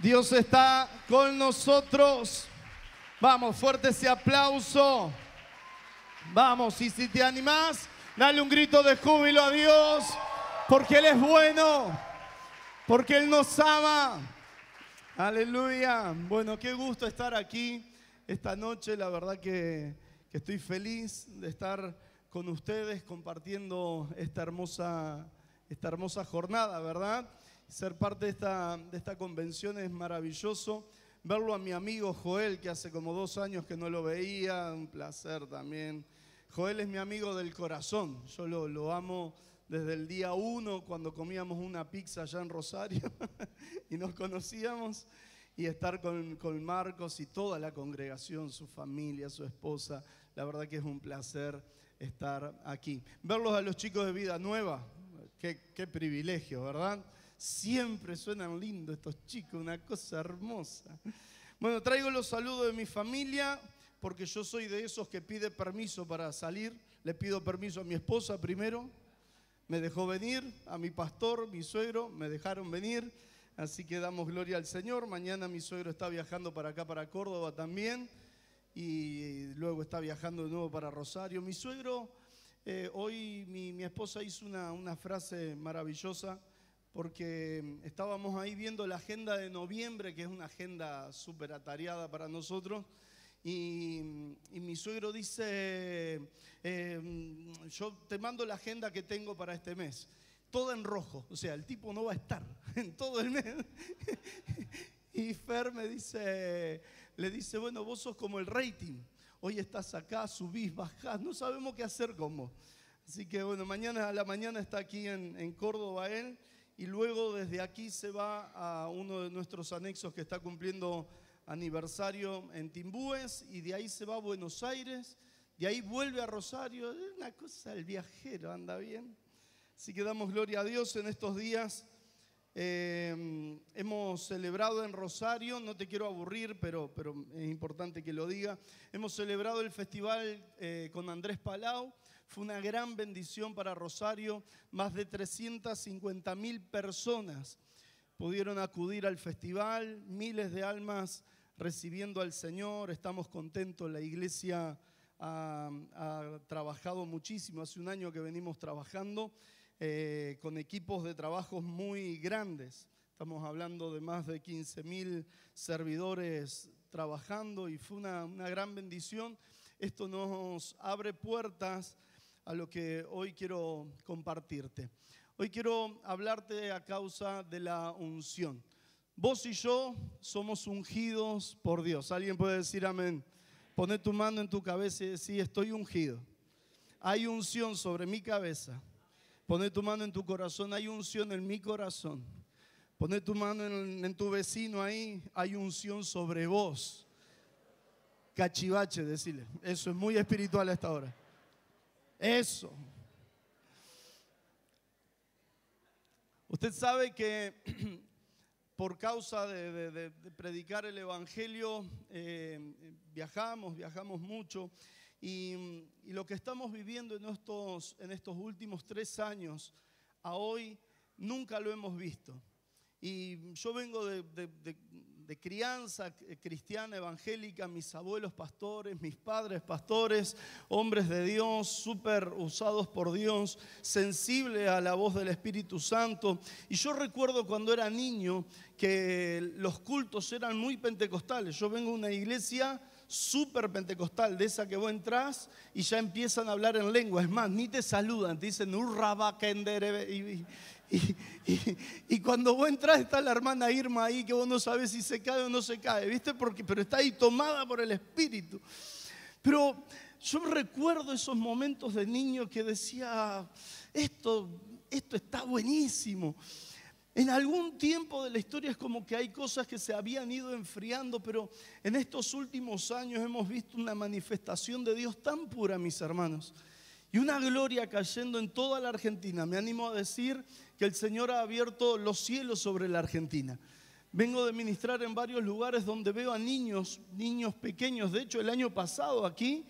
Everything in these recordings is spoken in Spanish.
Dios está con nosotros. Vamos, fuerte ese aplauso. Vamos, y si te animás, dale un grito de júbilo a Dios, porque Él es bueno, porque Él nos ama. Aleluya. Bueno, qué gusto estar aquí esta noche. La verdad que estoy feliz de estar con ustedes compartiendo esta hermosa jornada, ¿verdad? Ser parte de esta convención es maravilloso. Verlo a mi amigo Joel, que hace como 2 años que no lo veía, un placer también. Joel es mi amigo del corazón. Yo lo amo desde el día 1, cuando comíamos una pizza allá en Rosario y nos conocíamos. Y estar con Marcos y toda la congregación, su familia, su esposa. La verdad que es un placer estar aquí. Verlos a los chicos de Vida Nueva, qué privilegio, ¿verdad? Siempre suenan lindos estos chicos, una cosa hermosa. Bueno, traigo los saludos de mi familia, porque yo soy de esos que pide permiso para salir. Le pido permiso a mi esposa primero, me dejó venir, a mi pastor, mi suegro, me dejaron venir. Así que damos gloria al Señor. Mañana mi suegro está viajando para acá, para Córdoba también. Y luego está viajando de nuevo para Rosario. Mi suegro, hoy mi esposa hizo una frase maravillosa, porque estábamos ahí viendo la agenda de noviembre, que es una agenda súper atareada para nosotros. Y mi suegro dice, yo te mando la agenda que tengo para este mes. Toda en rojo, o sea, el tipo no va a estar en todo el mes. Y Fer le dice, bueno, vos sos como el rating. Hoy estás acá, subís, bajás, no sabemos qué hacer con vos. Así que bueno, mañana a la mañana está aquí en Córdoba él. Y luego desde aquí se va a uno de nuestros anexos que está cumpliendo aniversario en Timbúes. Y de ahí se va a Buenos Aires. De ahí vuelve a Rosario. Es una cosa, el viajero anda bien. Así que damos gloria a Dios en estos días. Hemos celebrado en Rosario, no te quiero aburrir, pero es importante que lo diga. Hemos celebrado el festival con Andrés Palau. Fue una gran bendición para Rosario. Más de 350.000 personas pudieron acudir al festival. Miles de almas recibiendo al Señor. Estamos contentos. La iglesia ha trabajado muchísimo. Hace un año que venimos trabajando con equipos de trabajos muy grandes. Estamos hablando de más de 15.000 servidores trabajando y fue una gran bendición. Esto nos abre puertas a lo que hoy quiero compartirte. Hoy quiero hablarte a causa de la unción. Vos y yo somos ungidos por Dios. ¿Alguien puede decir amén? Poné tu mano en tu cabeza y decir, estoy ungido. Hay unción sobre mi cabeza. Poné tu mano en tu corazón, hay unción en mi corazón. Poné tu mano en tu vecino ahí, hay unción sobre vos. Cachivache, decirle. Eso es muy espiritual a esta hora. Eso. Usted sabe que por causa de predicar el evangelio viajamos mucho. Y lo que estamos viviendo en estos últimos 3 años, a hoy, nunca lo hemos visto. Y yo vengo de crianza cristiana evangélica, mis abuelos pastores, mis padres pastores, hombres de Dios, súper usados por Dios, sensibles a la voz del Espíritu Santo. Y yo recuerdo cuando era niño que los cultos eran muy pentecostales. Yo vengo de una iglesia súper pentecostal, de esa que vos entrás y ya empiezan a hablar en lengua. Es más, ni te saludan, te dicen y cuando vos entrás está la hermana Irma ahí, que vos no sabés si se cae o no se cae, ¿viste? Pero está ahí tomada por el Espíritu. Pero yo recuerdo esos momentos de niño que decía, esto está buenísimo. En algún tiempo de la historia es como que hay cosas que se habían ido enfriando, pero en estos últimos años hemos visto una manifestación de Dios tan pura, mis hermanos, y una gloria cayendo en toda la Argentina. Me animo a decir que el Señor ha abierto los cielos sobre la Argentina. Vengo de ministrar en varios lugares donde veo a niños pequeños. De hecho, el año pasado aquí,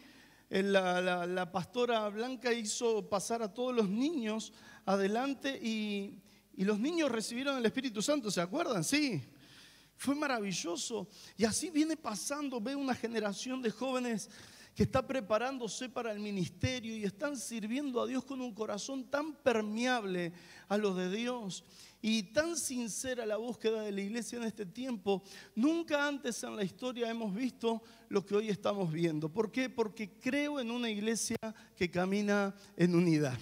la pastora Blanca hizo pasar a todos los niños adelante y los niños recibieron el Espíritu Santo, ¿se acuerdan? Sí. Fue maravilloso. Y así viene pasando. Veo una generación de jóvenes que está preparándose para el ministerio y están sirviendo a Dios con un corazón tan permeable a lo de Dios y tan sincera la búsqueda de la iglesia en este tiempo. Nunca antes en la historia hemos visto lo que hoy estamos viendo. ¿Por qué? Porque creo en una iglesia que camina en unidad,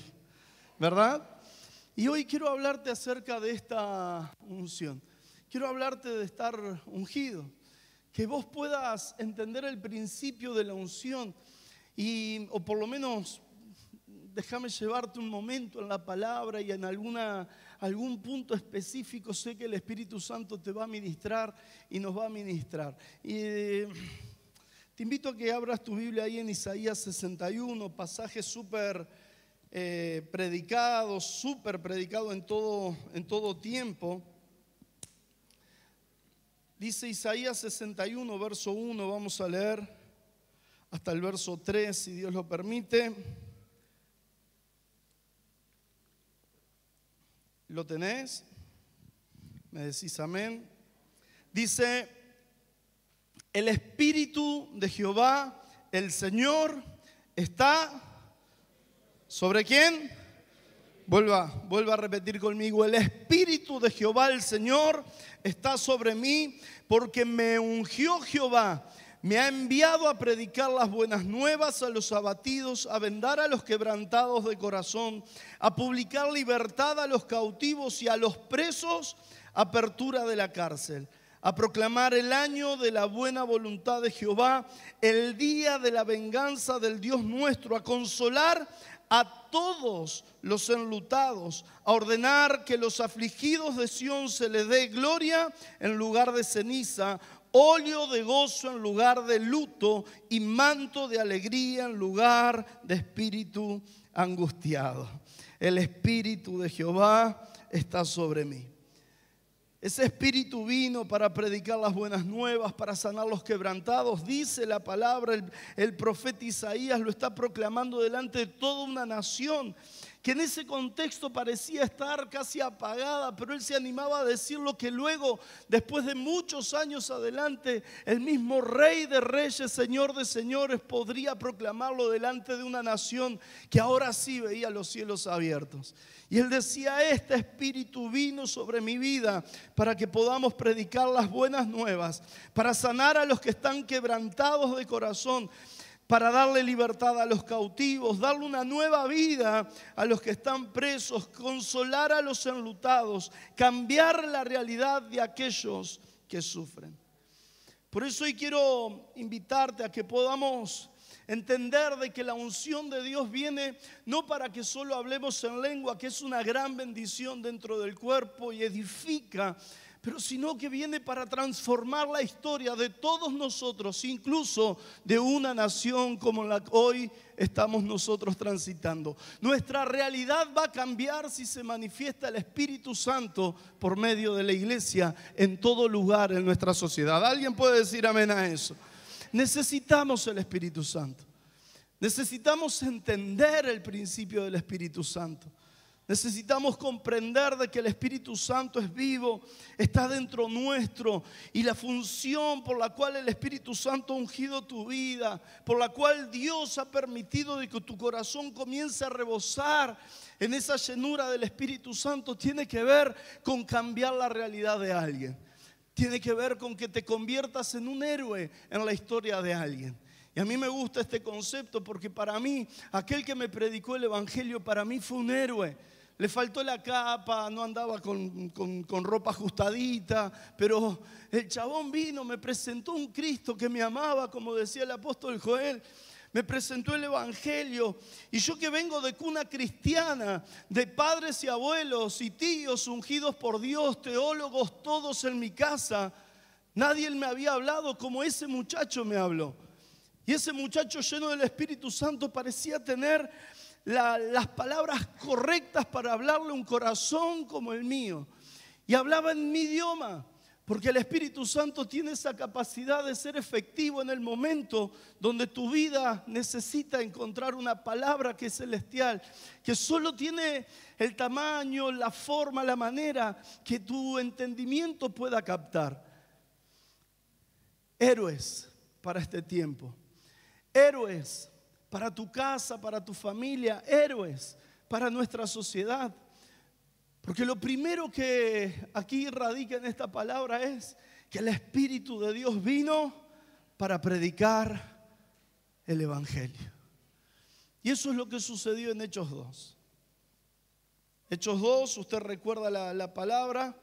¿verdad? Y hoy quiero hablarte acerca de esta unción. Quiero hablarte de estar ungido. Que vos puedas entender el principio de la unción o por lo menos déjame llevarte un momento en la palabra y en algún punto específico. Sé que el Espíritu Santo te va a ministrar y nos va a ministrar. Te invito a que abras tu Biblia ahí en Isaías 61, pasaje súper predicado en todo tiempo. Dice Isaías 61, verso 1, vamos a leer hasta el verso 3, si Dios lo permite. ¿Lo tenés? Me decís amén. Dice, el Espíritu de Jehová, el Señor, está ¿sobre quién? Vuelva a repetir conmigo. El Espíritu de Jehová, el Señor, está sobre mí porque me ungió Jehová. Me ha enviado a predicar las buenas nuevas a los abatidos, a vendar a los quebrantados de corazón, a publicar libertad a los cautivos y a los presos, apertura de la cárcel, a proclamar el año de la buena voluntad de Jehová, el día de la venganza del Dios nuestro, a consolar a todos los enlutados, a ordenar que los afligidos de Sión se les dé gloria en lugar de ceniza, óleo de gozo en lugar de luto y manto de alegría en lugar de espíritu angustiado. El Espíritu de Jehová está sobre mí. Ese Espíritu vino para predicar las buenas nuevas, para sanar los quebrantados. Dice la palabra, el profeta Isaías lo está proclamando delante de toda una nación que en ese contexto parecía estar casi apagada, pero él se animaba a decir lo que luego, después de muchos años adelante, el mismo Rey de Reyes, Señor de Señores, podría proclamarlo delante de una nación que ahora sí veía los cielos abiertos. Y él decía, este Espíritu vino sobre mi vida para que podamos predicar las buenas nuevas, para sanar a los que están quebrantados de corazón, para darle libertad a los cautivos, darle una nueva vida a los que están presos, consolar a los enlutados, cambiar la realidad de aquellos que sufren. Por eso hoy quiero invitarte a que podamos entender de que la unción de Dios viene no para que solo hablemos en lengua, que es una gran bendición dentro del cuerpo y edifica, pero sino que viene para transformar la historia de todos nosotros, incluso de una nación como la que hoy estamos nosotros transitando. Nuestra realidad va a cambiar si se manifiesta el Espíritu Santo por medio de la iglesia en todo lugar en nuestra sociedad. ¿Alguien puede decir amén a eso? Necesitamos el Espíritu Santo. Necesitamos entender el principio del Espíritu Santo. Necesitamos comprender de que el Espíritu Santo es vivo, está dentro nuestro, y la función por la cual el Espíritu Santo ha ungido tu vida, por la cual Dios ha permitido de que tu corazón comience a rebosar en esa llenura del Espíritu Santo, tiene que ver con cambiar la realidad de alguien. Tiene que ver con que te conviertas en un héroe en la historia de alguien. Y a mí me gusta este concepto porque para mí, aquel que me predicó el Evangelio, para mí fue un héroe. Le faltó la capa, no andaba con ropa ajustadita, pero el chabón vino, me presentó un Cristo que me amaba, como decía el apóstol Joel. Me presentó el Evangelio, y yo que vengo de cuna cristiana, de padres y abuelos y tíos ungidos por Dios, teólogos todos en mi casa, nadie me había hablado como ese muchacho me habló. Y ese muchacho lleno del Espíritu Santo parecía tener las palabras correctas para hablarle a un corazón como el mío. Y hablaba en mi idioma, porque el Espíritu Santo tiene esa capacidad de ser efectivo en el momento donde tu vida necesita encontrar una palabra que es celestial, que solo tiene el tamaño, la forma, la manera que tu entendimiento pueda captar. héroes para este tiempo, héroes para tu casa, para tu familia, héroes para nuestra sociedad. Porque lo primero que aquí radica en esta palabra es que el Espíritu de Dios vino para predicar el Evangelio. Y eso es lo que sucedió en Hechos 2. Hechos 2, usted recuerda la palabra.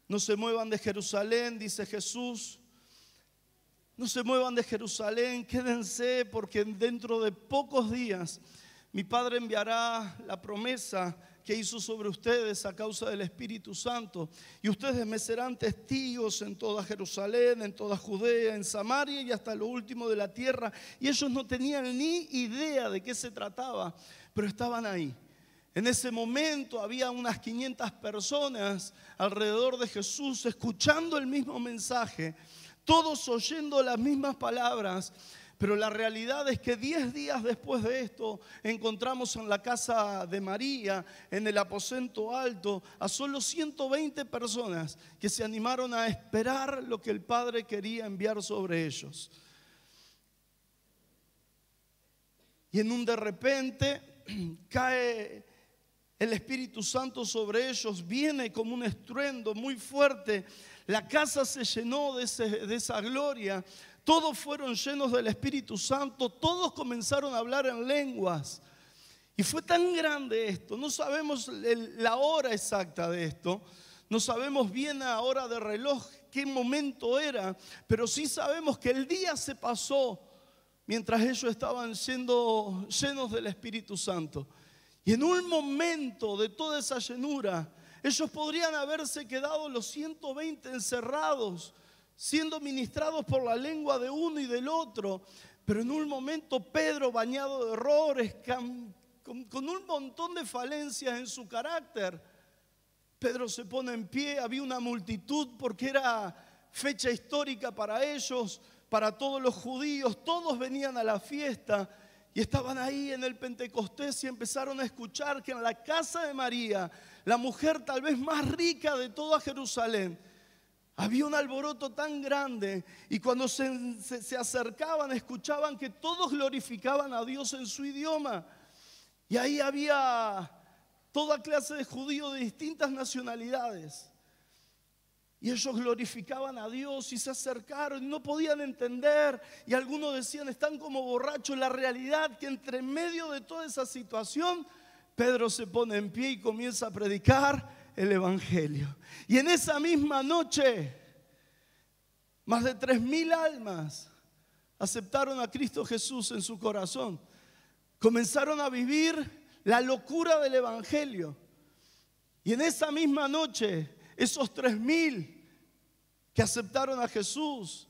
No se muevan de Jerusalén, dice Jesús. No se muevan de Jerusalén, quédense porque dentro de pocos días mi Padre enviará la promesa que hizo sobre ustedes a causa del Espíritu Santo. Y ustedes me serán testigos en toda Jerusalén, en toda Judea, en Samaria y hasta lo último de la tierra. Y ellos no tenían ni idea de qué se trataba, pero estaban ahí. En ese momento había unas 500 personas alrededor de Jesús escuchando el mismo mensaje, todos oyendo las mismas palabras. Pero la realidad es que 10 días después de esto encontramos en la casa de María, en el aposento alto, a solo 120 personas que se animaron a esperar lo que el Padre quería enviar sobre ellos. Y en un de repente cae el Espíritu Santo sobre ellos, viene como un estruendo muy fuerte. La casa se llenó de esa gloria. Todos fueron llenos del Espíritu Santo, todos comenzaron a hablar en lenguas. Y fue tan grande esto, no sabemos la hora exacta de esto, no sabemos bien la hora de reloj, qué momento era, pero sí sabemos que el día se pasó mientras ellos estaban siendo llenos del Espíritu Santo. Y en un momento de toda esa llenura, ellos podrían haberse quedado los 120 encerrados, siendo ministrados por la lengua de uno y del otro. Pero en un momento Pedro, bañado de errores, con un montón de falencias en su carácter, Pedro se pone en pie. Había una multitud porque era fecha histórica para ellos, para todos los judíos. Todos venían a la fiesta y estaban ahí en el Pentecostés y empezaron a escuchar que en la casa de María, la mujer tal vez más rica de toda Jerusalén, había un alboroto tan grande, y cuando se acercaban escuchaban que todos glorificaban a Dios en su idioma. Y ahí había toda clase de judíos de distintas nacionalidades. Y ellos glorificaban a Dios y se acercaron y no podían entender. Y algunos decían, están como borrachos. La realidad que entre medio de toda esa situación, Pedro se pone en pie y comienza a predicar el Evangelio. Y en esa misma noche, más de 3.000 almas aceptaron a Cristo Jesús en su corazón. Comenzaron a vivir la locura del Evangelio. Y en esa misma noche, esos 3.000 que aceptaron a Jesús,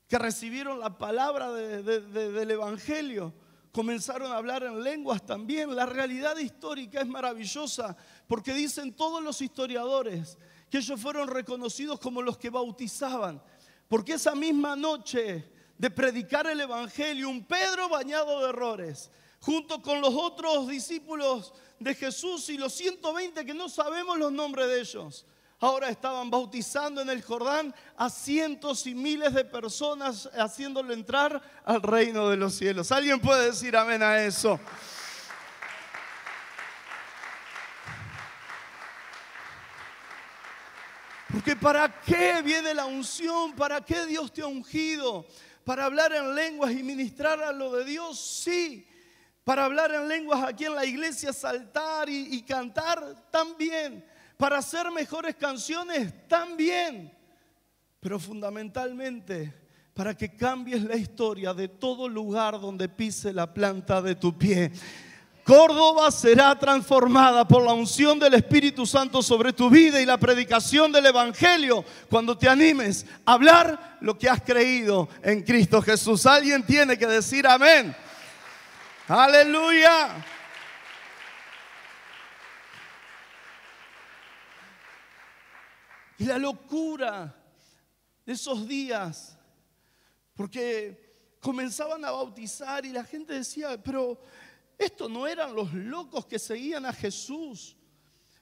que recibieron la palabra del Evangelio, comenzaron a hablar en lenguas también. La realidad histórica es maravillosa, porque dicen todos los historiadores que ellos fueron reconocidos como los que bautizaban, porque esa misma noche de predicar el Evangelio, un Pedro bañado de errores, junto con los otros discípulos de Jesús y los 120 que no sabemos los nombres de ellos, ahora estaban bautizando en el Jordán a cientos y miles de personas, haciéndolo entrar al reino de los cielos. ¿Alguien puede decir amén a eso? Porque ¿para qué viene la unción? ¿Para qué Dios te ha ungido? ¿Para hablar en lenguas y ministrar a lo de Dios? Sí. Para hablar en lenguas aquí en la iglesia, saltar y cantar, también. Para hacer mejores canciones, también. Pero fundamentalmente, para que cambies la historia de todo lugar donde pise la planta de tu pie. Córdoba será transformada por la unción del Espíritu Santo sobre tu vida y la predicación del Evangelio cuando te animes a hablar lo que has creído en Cristo Jesús. Alguien tiene que decir amén. Aleluya. Y la locura de esos días, porque comenzaban a bautizar y la gente decía, pero estos no eran los locos que seguían a Jesús.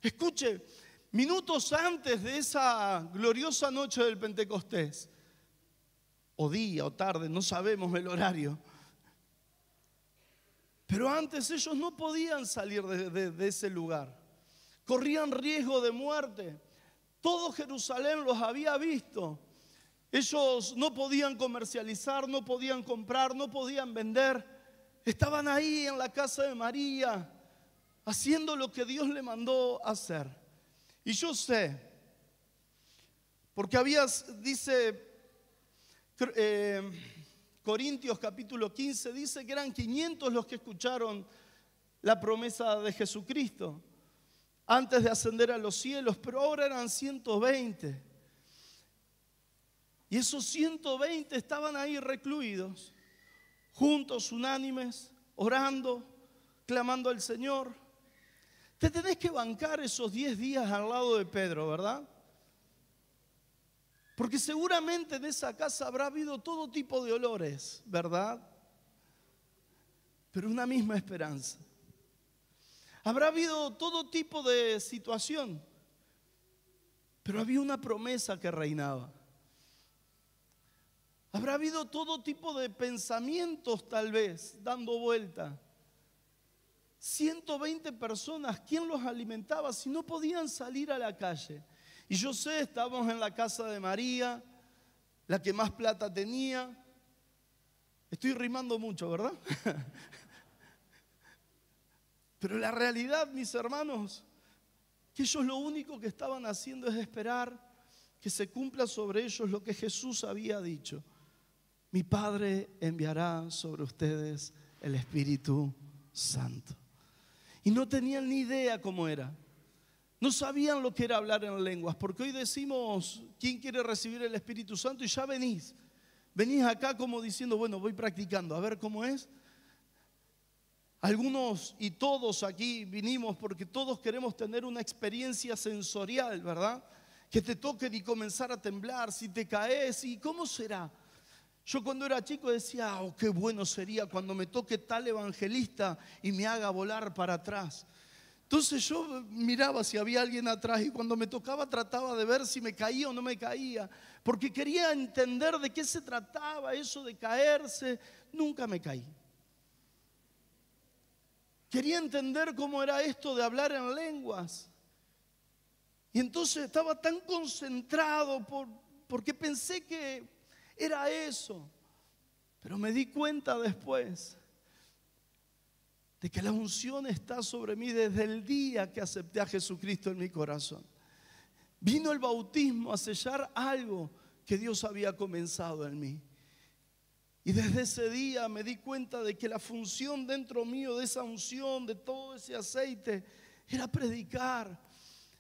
Escuche, minutos antes de esa gloriosa noche del Pentecostés, o día o tarde, no sabemos el horario. Pero antes ellos no podían salir de ese lugar. Corrían riesgo de muerte. Todo Jerusalén los había visto. Ellos no podían comercializar, no podían comprar, no podían vender. Estaban ahí en la casa de María, haciendo lo que Dios le mandó hacer. Y yo sé, porque dice Corintios capítulo 15, dice que eran 500 los que escucharon la promesa de Jesucristo antes de ascender a los cielos, pero ahora eran 120. Y esos 120 estaban ahí recluidos, juntos, unánimes, orando, clamando al Señor. Te tenés que bancar esos 10 días al lado de Pedro, ¿verdad? Porque seguramente en esa casa habrá habido todo tipo de olores, ¿verdad? Pero una misma esperanza. Habrá habido todo tipo de situación, pero había una promesa que reinaba. Habrá habido todo tipo de pensamientos tal vez dando vuelta. 120 personas, ¿quién los alimentaba si no podían salir a la calle? Y yo sé, estábamos en la casa de María, la que más plata tenía. Estoy rimando mucho, ¿verdad? Pero la realidad, mis hermanos, que ellos lo único que estaban haciendo es esperar que se cumpla sobre ellos lo que Jesús había dicho. Mi Padre enviará sobre ustedes el Espíritu Santo. Y no tenían ni idea cómo era. No sabían lo que era hablar en lenguas, porque hoy decimos, ¿quién quiere recibir el Espíritu Santo? Y ya venís. Venís acá como diciendo, bueno, voy practicando, a ver cómo es. Algunos y todos aquí vinimos porque todos queremos tener una experiencia sensorial, ¿verdad? Que te toquen y comenzar a temblar, si te caes, ¿y cómo será? Yo cuando era chico decía, oh, qué bueno sería cuando me toque tal evangelista y me haga volar para atrás. Entonces yo miraba si había alguien atrás y cuando me tocaba trataba de ver si me caía o no me caía, porque quería entender de qué se trataba eso de caerse. Nunca me caí. Quería entender cómo era esto de hablar en lenguas. Y entonces estaba tan concentrado porque pensé que era eso. Pero me di cuenta después de que la unción está sobre mí desde el día que acepté a Jesucristo en mi corazón. Vino el bautismo a sellar algo que Dios había comenzado en mí. Y desde ese día me di cuenta de que la función dentro mío de esa unción, de todo ese aceite, era predicar,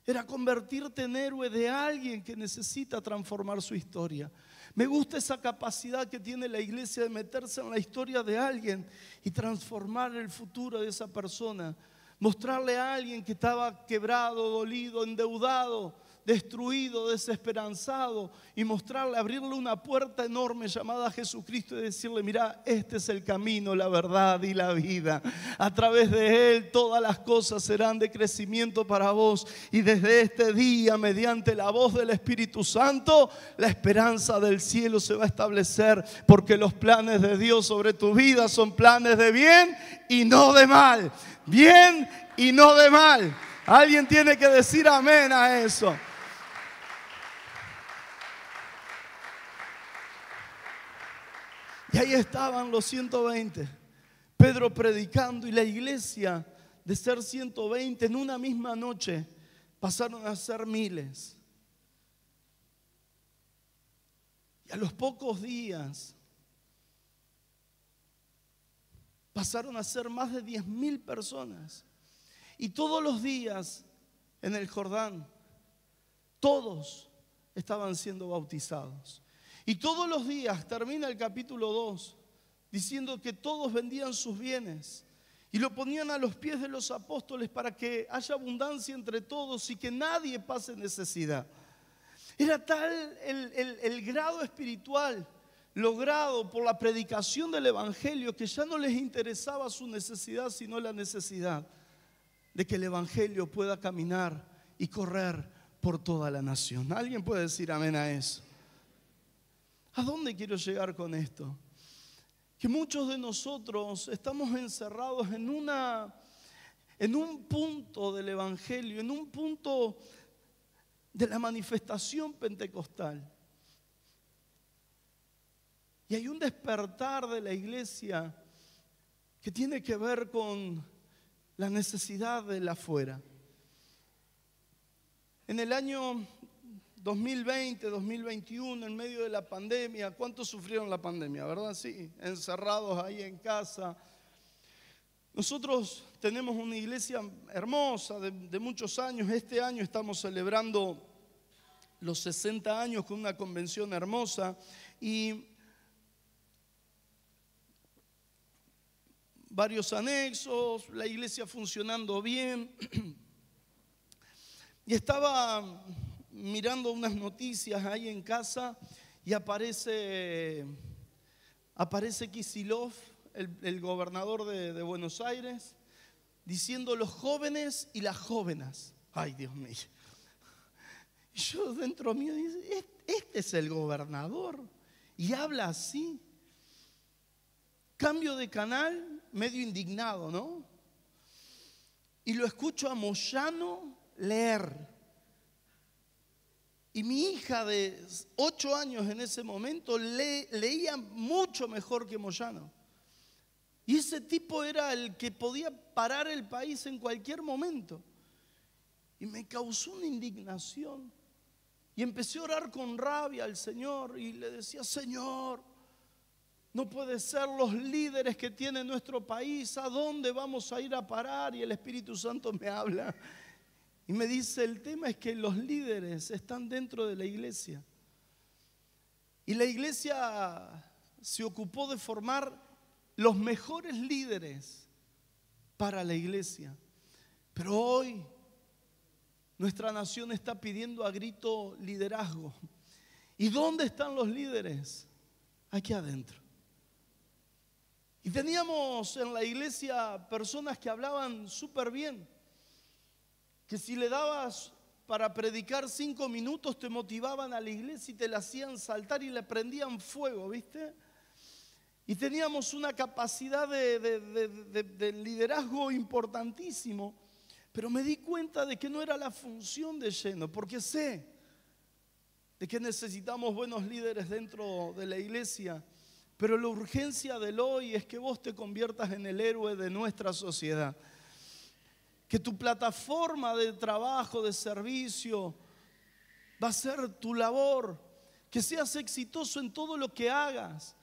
era convertirte en héroe de alguien que necesita transformar su historia. Me gusta esa capacidad que tiene la iglesia de meterse en la historia de alguien y transformar el futuro de esa persona. Mostrarle a alguien que estaba quebrado, dolido, endeudado, destruido, desesperanzado, y mostrarle, abrirle una puerta enorme llamada Jesucristo y decirle, mira, este es el camino, la verdad y la vida. A través de Él todas las cosas serán de crecimiento para vos, y desde este día, mediante la voz del Espíritu Santo, la esperanza del cielo se va a establecer, porque los planes de Dios sobre tu vida son planes de bien y no de mal. Bien y no de mal. Alguien tiene que decir amén a eso. Y ahí estaban los 120, Pedro predicando, y la iglesia de ser 120 en una misma noche pasaron a ser miles. Y a los pocos días pasaron a ser más de 10,000 personas. Y todos los días en el Jordán, todos estaban siendo bautizados. Y todos los días termina el capítulo 2 diciendo que todos vendían sus bienes y lo ponían a los pies de los apóstoles para que haya abundancia entre todos y que nadie pase necesidad. Era tal el grado espiritual logrado por la predicación del evangelio que ya no les interesaba su necesidad, sino la necesidad de que el evangelio pueda caminar y correr por toda la nación. ¿Alguien puede decir amén a eso? ¿A dónde quiero llegar con esto? Que muchos de nosotros estamos encerrados en un punto del Evangelio, en un punto de la manifestación pentecostal. Y hay un despertar de la iglesia que tiene que ver con la necesidad del afuera. En el año 2020, 2021, en medio de la pandemia, ¿cuántos sufrieron la pandemia, verdad? Sí, encerrados ahí en casa. Nosotros tenemos una iglesia hermosa de muchos años. Este año estamos celebrando los 60 años con una convención hermosa y varios anexos, la iglesia funcionando bien. Y estaba mirando unas noticias ahí en casa y aparece Kicillof, el gobernador de Buenos Aires, diciendo los jóvenes y las jóvenes. Ay, Dios mío. Y yo dentro mío dice, este es el gobernador. Y habla así. Cambio de canal, medio indignado, ¿no? Y lo escucho a Moyano leer. Y mi hija de 8 años en ese momento leía mucho mejor que Moyano. Y ese tipo era el que podía parar el país en cualquier momento. Y me causó una indignación. Y empecé a orar con rabia al Señor y le decía, Señor, no puede ser los líderes que tiene nuestro país, ¿a dónde vamos a ir a parar? Y el Espíritu Santo me habla y me dice, el tema es que los líderes están dentro de la iglesia. Y la iglesia se ocupó de formar los mejores líderes para la iglesia. Pero hoy nuestra nación está pidiendo a grito liderazgo. ¿Y dónde están los líderes? Aquí adentro. Y teníamos en la iglesia personas que hablaban súper bien, que si le dabas para predicar 5 minutos te motivaban a la iglesia y te la hacían saltar y le prendían fuego, ¿viste? Y teníamos una capacidad de liderazgo importantísimo, pero me di cuenta de que no era la función de lleno, porque sé de que necesitamos buenos líderes dentro de la iglesia. Pero la urgencia del hoy es que vos te conviertas en el héroe de nuestra sociedad. Que tu plataforma de trabajo, de servicio, va a ser tu labor. Que seas exitoso en todo lo que hagas.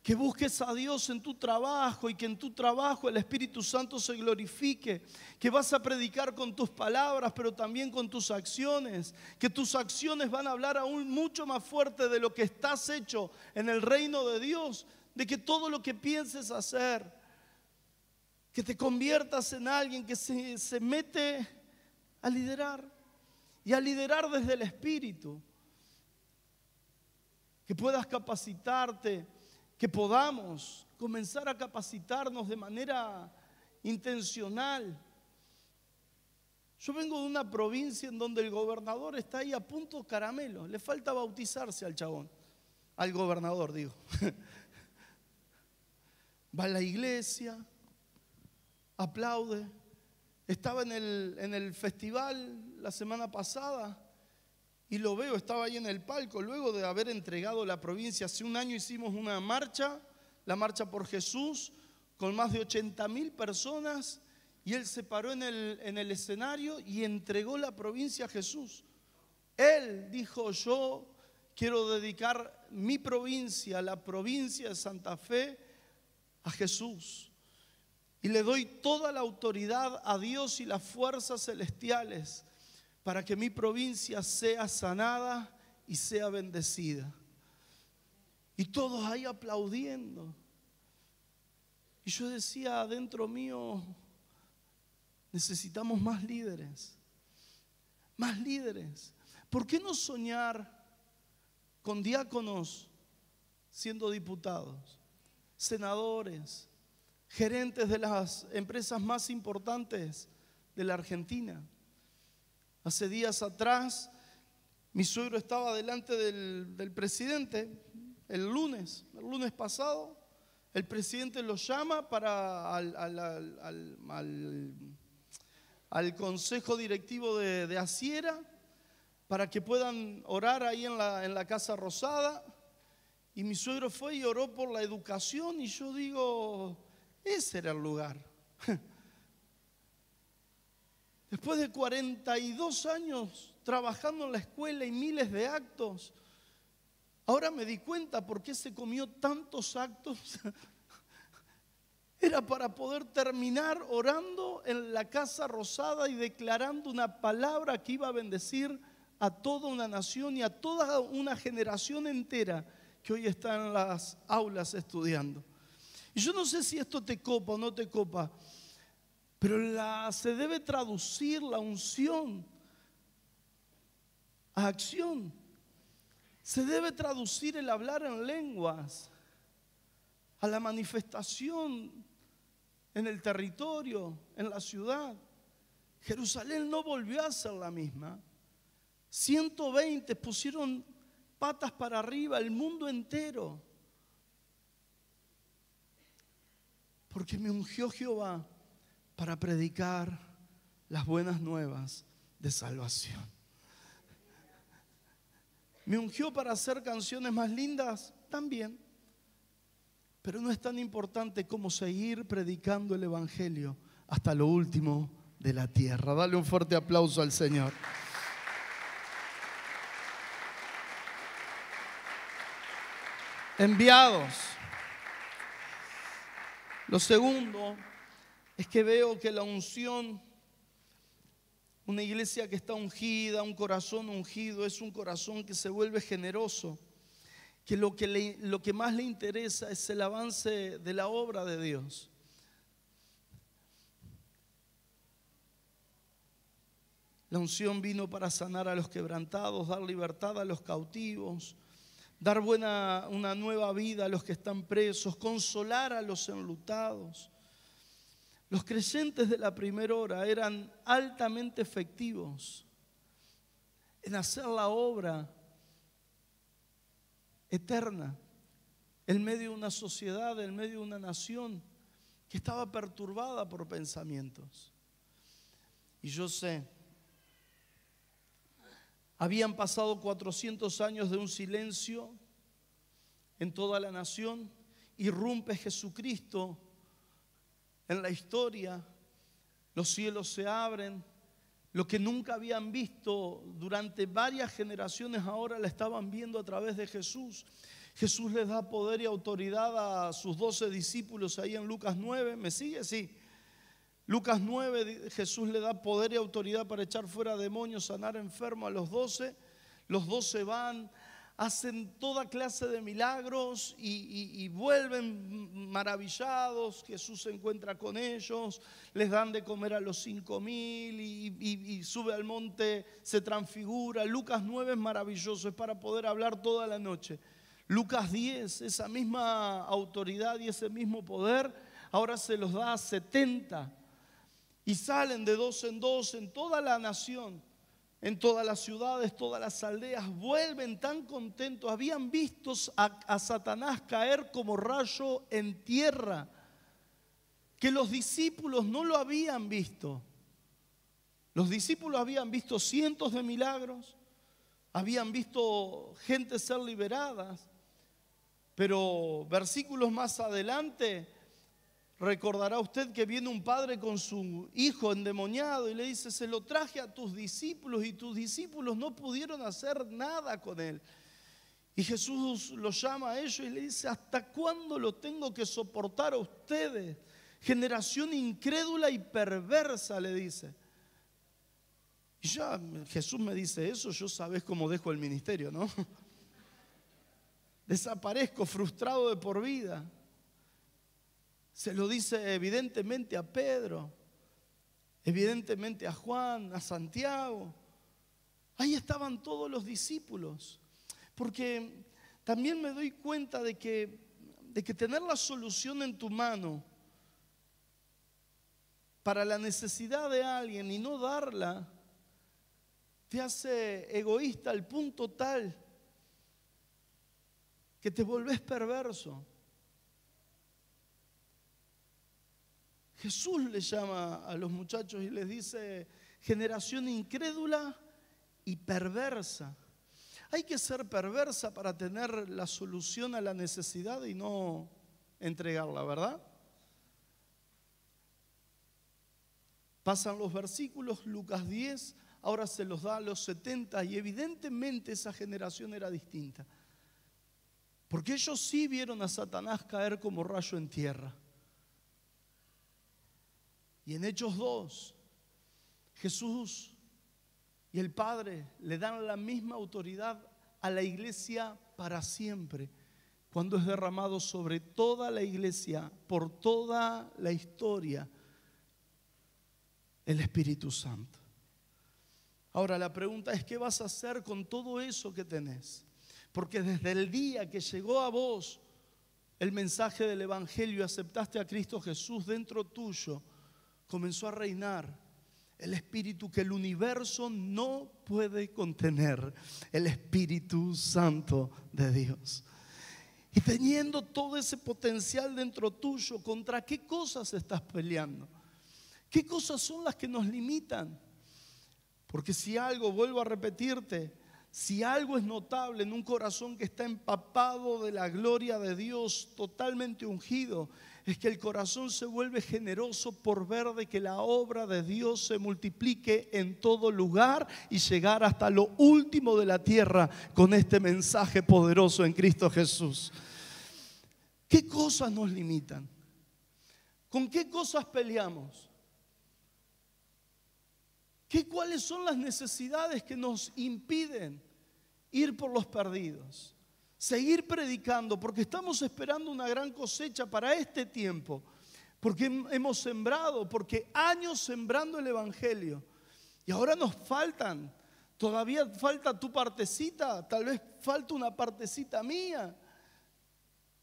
Que busques a Dios en tu trabajo y que en tu trabajo el Espíritu Santo se glorifique. Que vas a predicar con tus palabras, pero también con tus acciones. Que tus acciones van a hablar aún mucho más fuerte de lo que estás hecho en el reino de Dios. De que todo lo que pienses hacer, que te conviertas en alguien que se mete a liderar. Y a liderar desde el Espíritu. Que puedas capacitarte. Que podamos comenzar a capacitarnos de manera intencional. Yo vengo de una provincia en donde el gobernador está ahí a punto caramelo. Le falta bautizarse al chabón. Al gobernador, digo. Va a la iglesia, aplaude. Estaba en el festival la semana pasada. Y lo veo, estaba ahí en el palco, luego de haber entregado la provincia. Hace un año hicimos una marcha, la marcha por Jesús, con más de 80.000 personas. Y él se paró en el escenario y entregó la provincia a Jesús. Él dijo, yo quiero dedicar mi provincia, la provincia de Santa Fe, a Jesús. Y le doy toda la autoridad a Dios y las fuerzas celestiales para que mi provincia sea sanada y sea bendecida. Y todos ahí aplaudiendo. Y yo decía adentro mío, necesitamos más líderes. Más líderes. ¿Por qué no soñar con diáconos siendo diputados, senadores, gerentes de las empresas más importantes de la Argentina? Hace días atrás, mi suegro estaba delante del presidente el lunes pasado, el presidente lo llama para al consejo directivo de Asiera para que puedan orar ahí en la Casa Rosada. Y mi suegro fue y oró por la educación y yo digo, ese era el lugar. Después de 42 años trabajando en la escuela y miles de actos, ahora me di cuenta por qué se comió tantos actos. Era para poder terminar orando en la Casa Rosada y declarando una palabra que iba a bendecir a toda una nación y a toda una generación entera que hoy está en las aulas estudiando. Y yo no sé si esto te copa o no te copa, pero se debe traducir la unción a acción. Se debe traducir el hablar en lenguas a la manifestación en el territorio, en la ciudad. Jerusalén no volvió a ser la misma. 120 pusieron patas para arriba, el mundo entero. Porque me ungió Jehová para predicar las buenas nuevas de salvación. Me ungió para hacer canciones más lindas también. Pero no es tan importante como seguir predicando el evangelio hasta lo último de la tierra. Dale un fuerte aplauso al Señor. Enviados. Lo segundo es que veo que la unción, una iglesia que está ungida, un corazón ungido, es un corazón que se vuelve generoso, que lo que más le interesa es el avance de la obra de Dios. La unción vino para sanar a los quebrantados, dar libertad a los cautivos, dar una nueva vida a los que están presos, consolar a los enlutados. Los creyentes de la primera hora eran altamente efectivos en hacer la obra eterna en medio de una sociedad, en medio de una nación que estaba perturbada por pensamientos. Y yo sé, habían pasado 400 años de un silencio en toda la nación. Irrumpe Jesucristo en la historia, los cielos se abren, lo que nunca habían visto durante varias generaciones ahora la estaban viendo a través de Jesús. Jesús les da poder y autoridad a sus 12 discípulos ahí en Lucas 9, ¿me sigue? Sí. Lucas 9, Jesús le da poder y autoridad para echar fuera demonios, sanar enfermos a los 12. Los 12 van, hacen toda clase de milagros y vuelven maravillados. Jesús se encuentra con ellos, les dan de comer a los 5,000 y sube al monte, se transfigura. Lucas 9 es maravilloso, es para poder hablar toda la noche. Lucas 10, esa misma autoridad y ese mismo poder, ahora se los da a 70 y salen de 2 en 2 en toda la nación. En todas las ciudades, todas las aldeas, vuelven tan contentos. Habían visto a Satanás caer como rayo en tierra, que los discípulos no lo habían visto. Los discípulos habían visto cientos de milagros, habían visto gente ser liberadas, pero versículos más adelante recordará usted que viene un padre con su hijo endemoniado y le dice: se lo traje a tus discípulos y tus discípulos no pudieron hacer nada con él. Y Jesús los llama a ellos y le dice: ¿hasta cuándo lo tengo que soportar a ustedes? Generación incrédula y perversa, le dice. Y ya Jesús me dice eso, yo sabes cómo dejo el ministerio, ¿no? Desaparezco frustrado de por vida. Se lo dice evidentemente a Pedro, evidentemente a Juan, a Santiago. Ahí estaban todos los discípulos. Porque también me doy cuenta de que tener la solución en tu mano para la necesidad de alguien y no darla te hace egoísta al punto tal que te volvés perverso. Jesús le llama a los muchachos y les dice: generación incrédula y perversa. Hay que ser perversa para tener la solución a la necesidad y no entregarla, ¿verdad? Pasan los versículos, Lucas 10, ahora se los da a los 70 y evidentemente esa generación era distinta. Porque ellos sí vieron a Satanás caer como rayo en tierra. Y en Hechos 2, Jesús y el Padre le dan la misma autoridad a la iglesia para siempre, cuando es derramado sobre toda la iglesia, por toda la historia, el Espíritu Santo. Ahora la pregunta es: ¿qué vas a hacer con todo eso que tenés? Porque desde el día que llegó a vos el mensaje del Evangelio y aceptaste a Cristo Jesús, dentro tuyo comenzó a reinar el Espíritu que el universo no puede contener, el Espíritu Santo de Dios. Y teniendo todo ese potencial dentro tuyo, ¿contra qué cosas estás peleando? ¿Qué cosas son las que nos limitan? Porque si algo, vuelvo a repetirte, si algo es notable en un corazón que está empapado de la gloria de Dios, totalmente ungido, es que el corazón se vuelve generoso por ver de que la obra de Dios se multiplique en todo lugar y llegar hasta lo último de la tierra con este mensaje poderoso en Cristo Jesús. ¿Qué cosas nos limitan? ¿Con qué cosas peleamos? ¿Cuáles son las necesidades que nos impiden ir por los perdidos? Seguir predicando, porque estamos esperando una gran cosecha para este tiempo, porque hemos sembrado, porque años sembrando el Evangelio, y ahora nos faltan, todavía falta tu partecita, tal vez falta una partecita mía,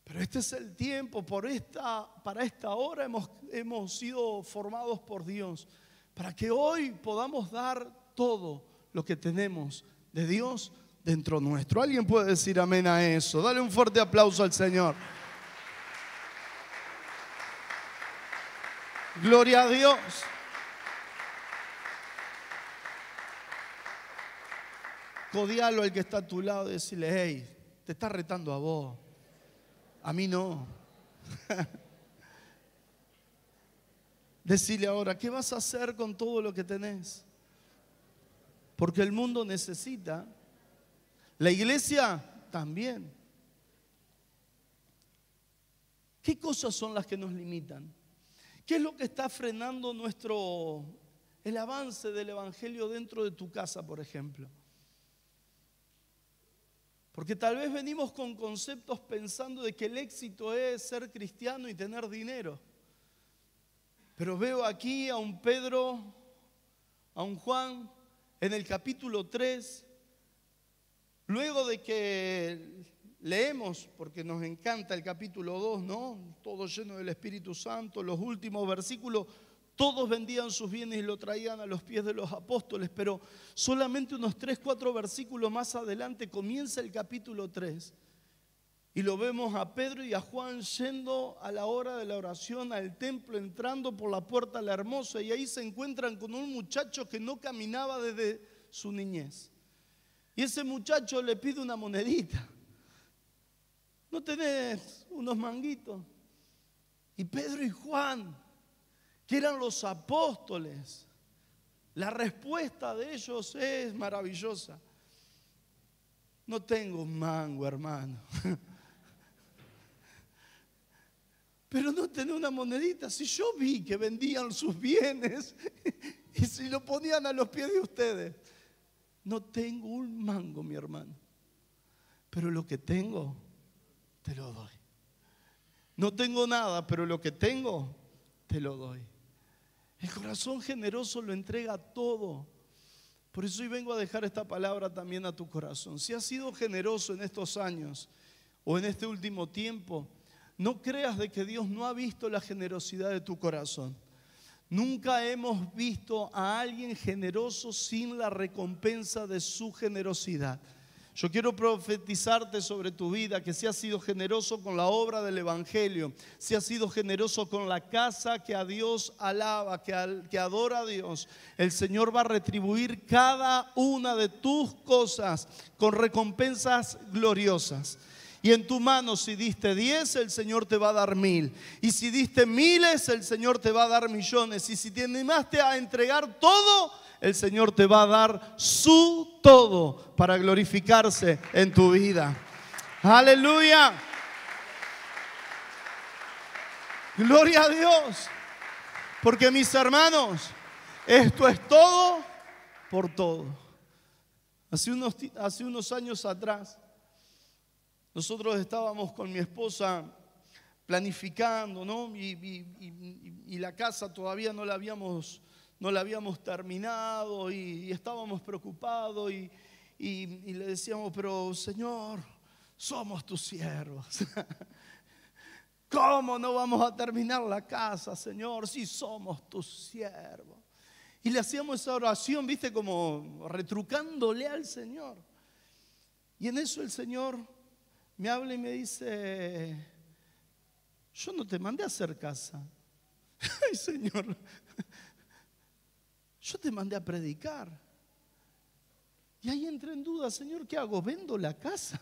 pero este es el tiempo, para esta hora hemos sido formados por Dios, para que hoy podamos dar todo lo que tenemos de Dios dentro nuestro. ¿Alguien puede decir amén a eso? Dale un fuerte aplauso al Señor. Gloria a Dios. Codialo al que está a tu lado y decirle: hey, te está retando a vos, a mí no. Decirle ahora: ¿qué vas a hacer con todo lo que tenés? Porque el mundo necesita, la iglesia también. ¿Qué cosas son las que nos limitan? ¿Qué es lo que está frenando el avance del Evangelio dentro de tu casa, por ejemplo? Porque tal vez venimos con conceptos pensando de que el éxito es ser cristiano y tener dinero. Pero veo aquí a un Pedro, a un Juan, en el capítulo 3, luego de que leemos, porque nos encanta el capítulo 2, ¿no? Todo lleno del Espíritu Santo, los últimos versículos, todos vendían sus bienes y lo traían a los pies de los apóstoles, pero solamente unos 3, 4 versículos más adelante comienza el capítulo 3. Y lo vemos a Pedro y a Juan yendo a la hora de la oración al templo, entrando por la puerta la hermosa, y ahí se encuentran con un muchacho que no caminaba desde su niñez. Y ese muchacho le pide una monedita. ¿No tenés unos manguitos? Y Pedro y Juan, que eran los apóstoles, la respuesta de ellos es maravillosa. No tengo un mango, hermano. Pero no tenés una monedita. Si yo vi que vendían sus bienes y si lo ponían a los pies de ustedes. No tengo un mango, mi hermano, pero lo que tengo te lo doy. No tengo nada, pero lo que tengo te lo doy. El corazón generoso lo entrega todo. Por eso hoy vengo a dejar esta palabra también a tu corazón. Si has sido generoso en estos años o en este último tiempo, no creas de que Dios no ha visto la generosidad de tu corazón. Nunca hemos visto a alguien generoso sin la recompensa de su generosidad. Yo quiero profetizarte sobre tu vida, que si has sido generoso con la obra del Evangelio, si has sido generoso con la casa que a Dios alaba, que adora a Dios, el Señor va a retribuir cada una de tus cosas con recompensas gloriosas. Y en tu mano, si diste 10, el Señor te va a dar 1000. Y si diste miles, el Señor te va a dar millones. Y si te animaste a entregar todo, el Señor te va a dar su todo para glorificarse en tu vida. Aleluya. Gloria a Dios. Porque mis hermanos, esto es todo por todo. Hace unos años atrás, nosotros estábamos con mi esposa planificando, ¿no? Y la casa todavía no la habíamos terminado y estábamos preocupados y le decíamos, pero Señor, somos tus siervos. ¿Cómo no vamos a terminar la casa, Señor, si somos tus siervos? Y le hacíamos esa oración, viste, como retrucándole al Señor. Y en eso el Señor me habla y me dice, yo no te mandé a hacer casa. Ay, Señor, yo te mandé a predicar. Y ahí entré en duda, Señor, ¿qué hago? ¿Vendo la casa?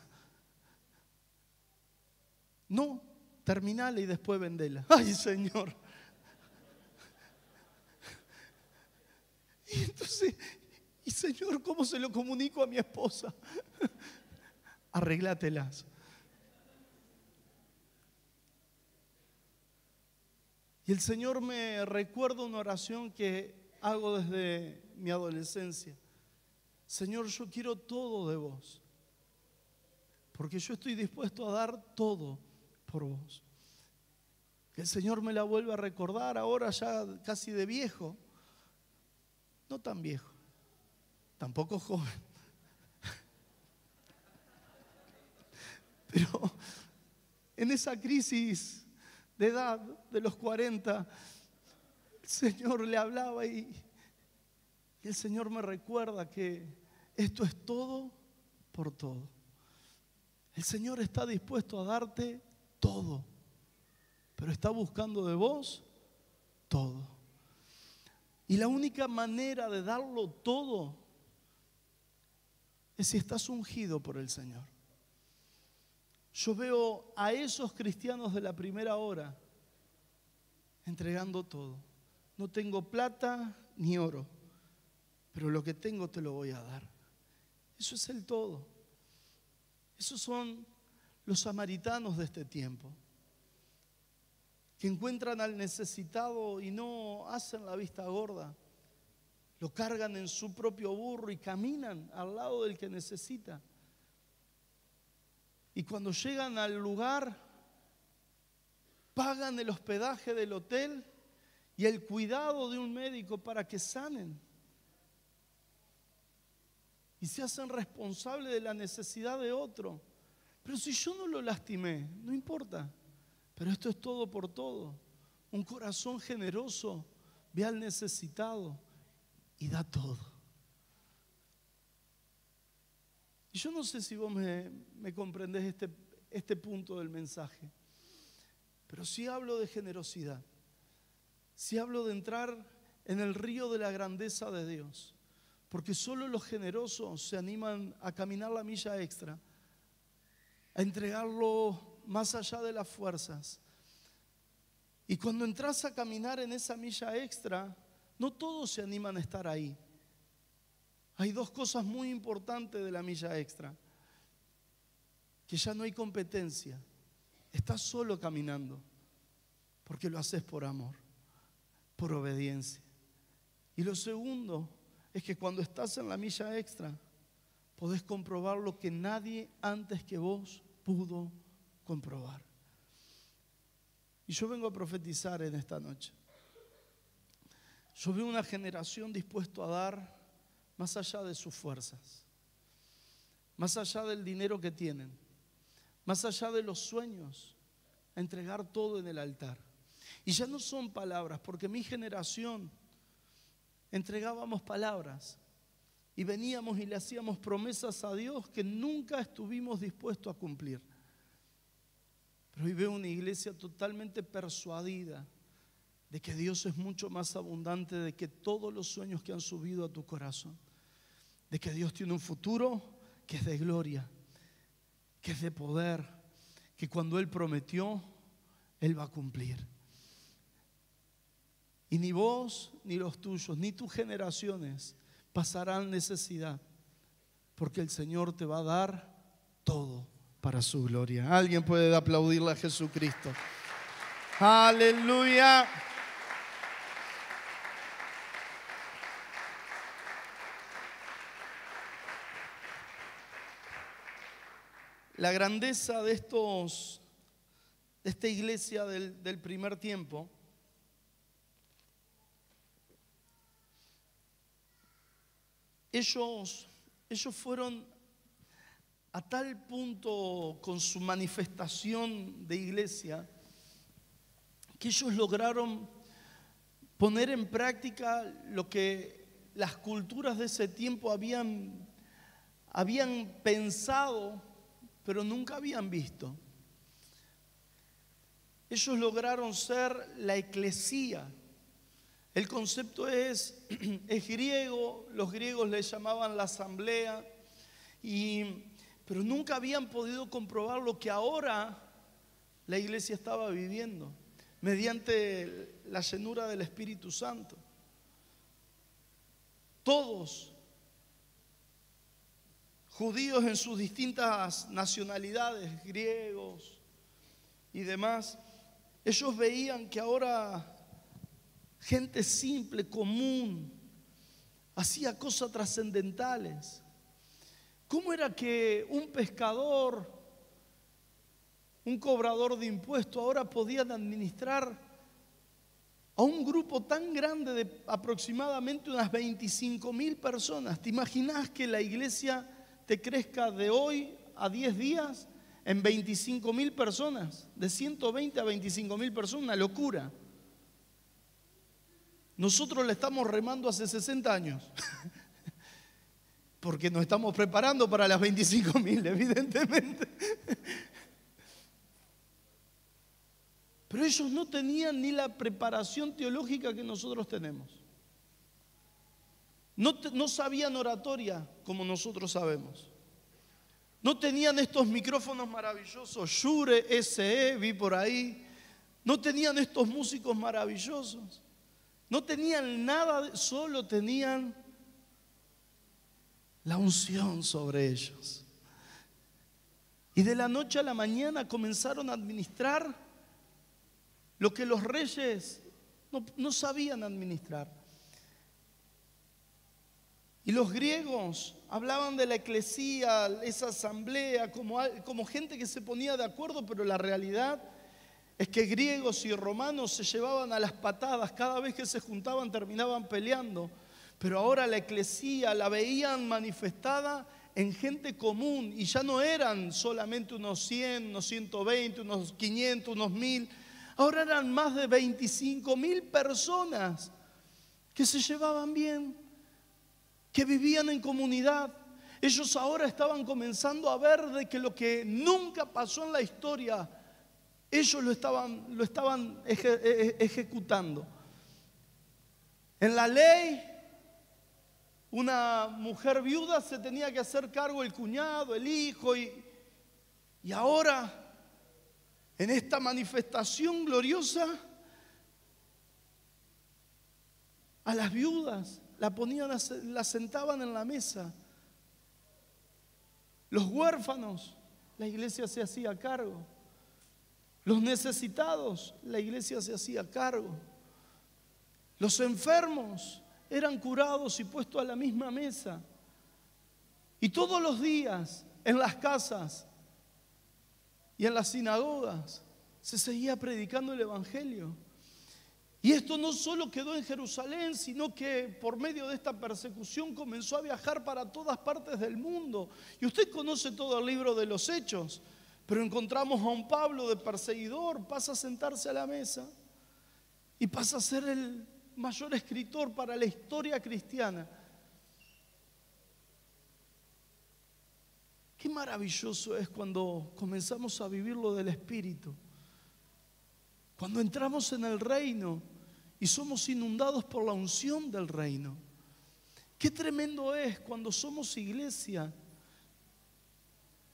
No, terminala y después vendela. Ay, Señor. Y entonces, y Señor, ¿cómo se lo comunico a mi esposa? Arréglatelas. Y el Señor me recuerda una oración que hago desde mi adolescencia. Señor, yo quiero todo de vos, porque yo estoy dispuesto a dar todo por vos. Que el Señor me la vuelva a recordar ahora ya casi de viejo, no tan viejo, tampoco joven, pero en esa crisis de edad de los 40, el Señor le hablaba y el Señor me recuerda que esto es todo por todo. El Señor está dispuesto a darte todo, pero está buscando de vos todo. Y la única manera de darlo todo es si estás ungido por el Señor. Yo veo a esos cristianos de la primera hora entregando todo. No tengo plata ni oro, pero lo que tengo te lo voy a dar. Eso es el todo. Esos son los samaritanos de este tiempo, que encuentran al necesitado y no hacen la vista gorda. Lo cargan en su propio burro y caminan al lado del que necesita. Y cuando llegan al lugar, pagan el hospedaje del hotel y el cuidado de un médico para que sanen. Y se hacen responsables de la necesidad de otro. Pero si yo no lo lastimé, no importa. Pero esto es todo por todo. Un corazón generoso ve al necesitado y da todo. Y yo no sé si vos me comprendés este punto del mensaje, pero sí hablo de generosidad, sí hablo de entrar en el río de la grandeza de Dios, porque solo los generosos se animan a caminar la milla extra, a entregarlo más allá de las fuerzas. Y cuando entras a caminar en esa milla extra, no todos se animan a estar ahí. Hay dos cosas muy importantes de la milla extra: que ya no hay competencia, estás solo caminando, porque lo haces por amor, por obediencia. Y lo segundo es que cuando estás en la milla extra, podés comprobar lo que nadie antes que vos pudo comprobar. Y yo vengo a profetizar en esta noche. Yo veo una generación dispuesta a dar más allá de sus fuerzas, más allá del dinero que tienen, más allá de los sueños, a entregar todo en el altar. Y ya no son palabras, porque mi generación entregábamos palabras, y veníamos y le hacíamos promesas a Dios que nunca estuvimos dispuestos a cumplir. Pero hoy veo una iglesia totalmente persuadida de que Dios es mucho más abundante de que todos los sueños que han subido a tu corazón. De que Dios tiene un futuro que es de gloria, que es de poder, que cuando Él prometió, Él va a cumplir. Y ni vos, ni los tuyos, ni tus generaciones pasarán necesidad, porque el Señor te va a dar todo para su gloria. Alguien puede aplaudirle a Jesucristo. Aleluya. La grandeza de esta iglesia del primer tiempo ellos fueron a tal punto con su manifestación de iglesia que ellos lograron poner en práctica lo que las culturas de ese tiempo habían pensado, pero nunca habían visto. Ellos lograron ser la eclesía. El concepto es griego, los griegos le llamaban la asamblea, pero nunca habían podido comprobar lo que ahora la iglesia estaba viviendo, mediante la llenura del Espíritu Santo. Todos, judíos en sus distintas nacionalidades, griegos y demás, ellos veían que ahora gente simple, común, hacía cosas trascendentales. ¿Cómo era que un pescador, un cobrador de impuestos, ahora podían administrar a un grupo tan grande de aproximadamente unas 25,000 personas? ¿Te imaginas que la iglesia te crezca de hoy a 10 días en 25,000 personas? De 120 a 25,000 personas, una locura. Nosotros le estamos remando hace 60 años, porque nos estamos preparando para las 25,000, evidentemente. Pero ellos no tenían ni la preparación teológica que nosotros tenemos. No sabían oratoria como nosotros sabemos. No tenían estos micrófonos maravillosos, Shure, SE, vi por ahí. No tenían estos músicos maravillosos. No tenían nada, solo tenían la unción sobre ellos. Y de la noche a la mañana comenzaron a administrar lo que los reyes no sabían administrar. Y los griegos hablaban de la eclesía, esa asamblea, como gente que se ponía de acuerdo, pero la realidad es que griegos y romanos se llevaban a las patadas. Cada vez que se juntaban terminaban peleando. Pero ahora la eclesía la veían manifestada en gente común. Y ya no eran solamente unos 100, unos 120, unos 500, unos 1000. Ahora eran más de 25,000 personas que se llevaban bien, que vivían en comunidad. Ellos ahora estaban comenzando a ver de que lo que nunca pasó en la historia, ellos lo estaban ejecutando. En la ley, una mujer viuda se tenía que hacer cargo el cuñado, el hijo, y ahora, en esta manifestación gloriosa, a las viudas las sentaban en la mesa. Los huérfanos, la iglesia se hacía cargo. Los necesitados, la iglesia se hacía cargo. Los enfermos eran curados y puestos a la misma mesa. Y todos los días en las casas y en las sinagogas se seguía predicando el evangelio. Y esto no solo quedó en Jerusalén, sino que por medio de esta persecución comenzó a viajar para todas partes del mundo. Y usted conoce todo el libro de los Hechos, pero encontramos a un Pablo de perseguidor, pasa a sentarse a la mesa y pasa a ser el mayor escritor para la historia cristiana. Qué maravilloso es cuando comenzamos a vivir lo del Espíritu. Cuando entramos en el reino y somos inundados por la unción del reino. Qué tremendo es cuando somos iglesia,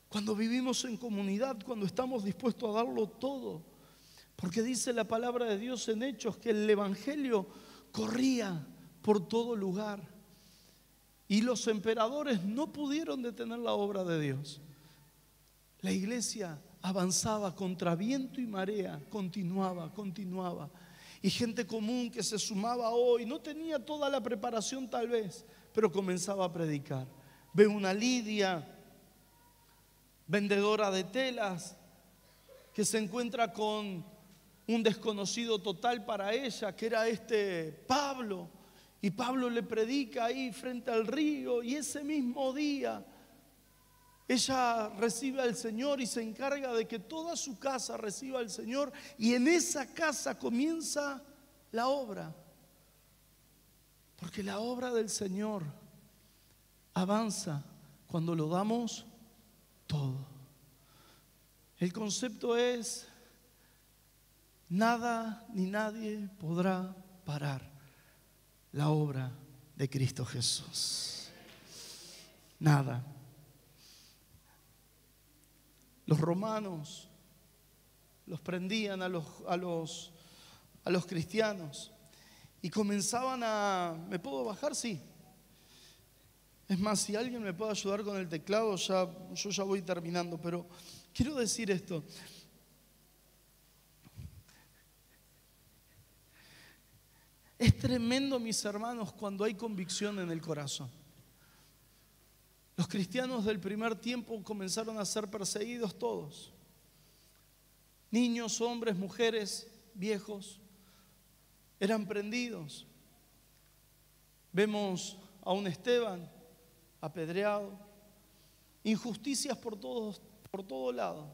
cuando vivimos en comunidad, cuando estamos dispuestos a darlo todo. Porque dice la palabra de Dios en Hechos que el evangelio corría por todo lugar. Y los emperadores no pudieron detener la obra de Dios. La iglesia avanzaba contra viento y marea, continuaba. Y gente común que se sumaba hoy, no tenía toda la preparación tal vez, pero comenzaba a predicar. Ve una Lidia, vendedora de telas, que se encuentra con un desconocido total para ella, que era Pablo. Y Pablo le predica ahí frente al río, y ese mismo día ella recibe al Señor y se encarga de que toda su casa reciba al Señor, y en esa casa comienza la obra. Porque la obra del Señor avanza cuando lo damos todo. El concepto es: nada ni nadie podrá parar la obra de Cristo Jesús. Nada. Los romanos los prendían a los cristianos y comenzaban a... ¿Me puedo bajar? Sí. Es más, si alguien me puede ayudar con el teclado, yo ya voy terminando, pero quiero decir esto. Es tremendo, mis hermanos, cuando hay convicción en el corazón. Los cristianos del primer tiempo comenzaron a ser perseguidos todos. Niños, hombres, mujeres, viejos, eran prendidos. Vemos a un Esteban apedreado, injusticias por todo lado.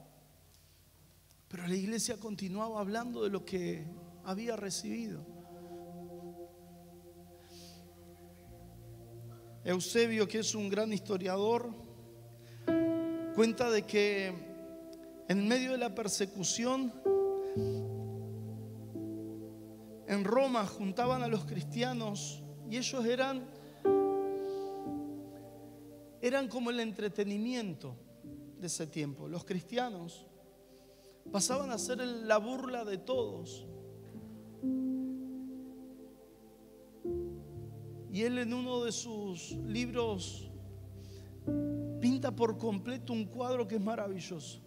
Pero la iglesia continuaba hablando de lo que había recibido. Eusebio, que es un gran historiador, cuenta de que en medio de la persecución en Roma juntaban a los cristianos y ellos eran como el entretenimiento de ese tiempo. Los cristianos pasaban a ser la burla de todos. Y él, en uno de sus libros, pinta por completo un cuadro que es maravilloso.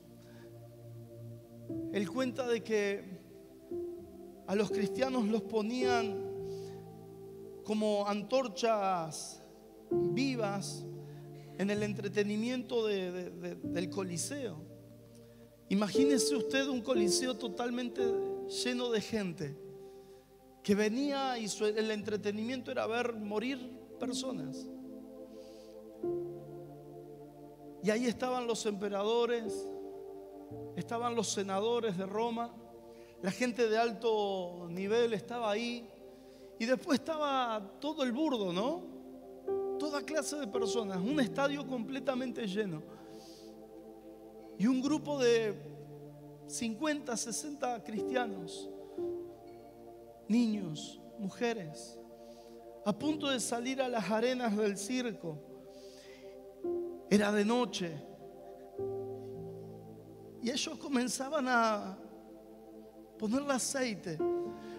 Él cuenta de que a los cristianos los ponían como antorchas vivas en el entretenimiento del Coliseo. Imagínese usted un Coliseo totalmente lleno de gente que venía y el entretenimiento era ver morir personas. Y ahí estaban los emperadores, estaban los senadores de Roma, la gente de alto nivel estaba ahí, y después estaba todo el burdo, ¿no? Toda clase de personas, un estadio completamente lleno. Y un grupo de 50, 60 cristianos, niños, mujeres, a punto de salir a las arenas del circo. Era de noche y ellos comenzaban a ponerle aceite,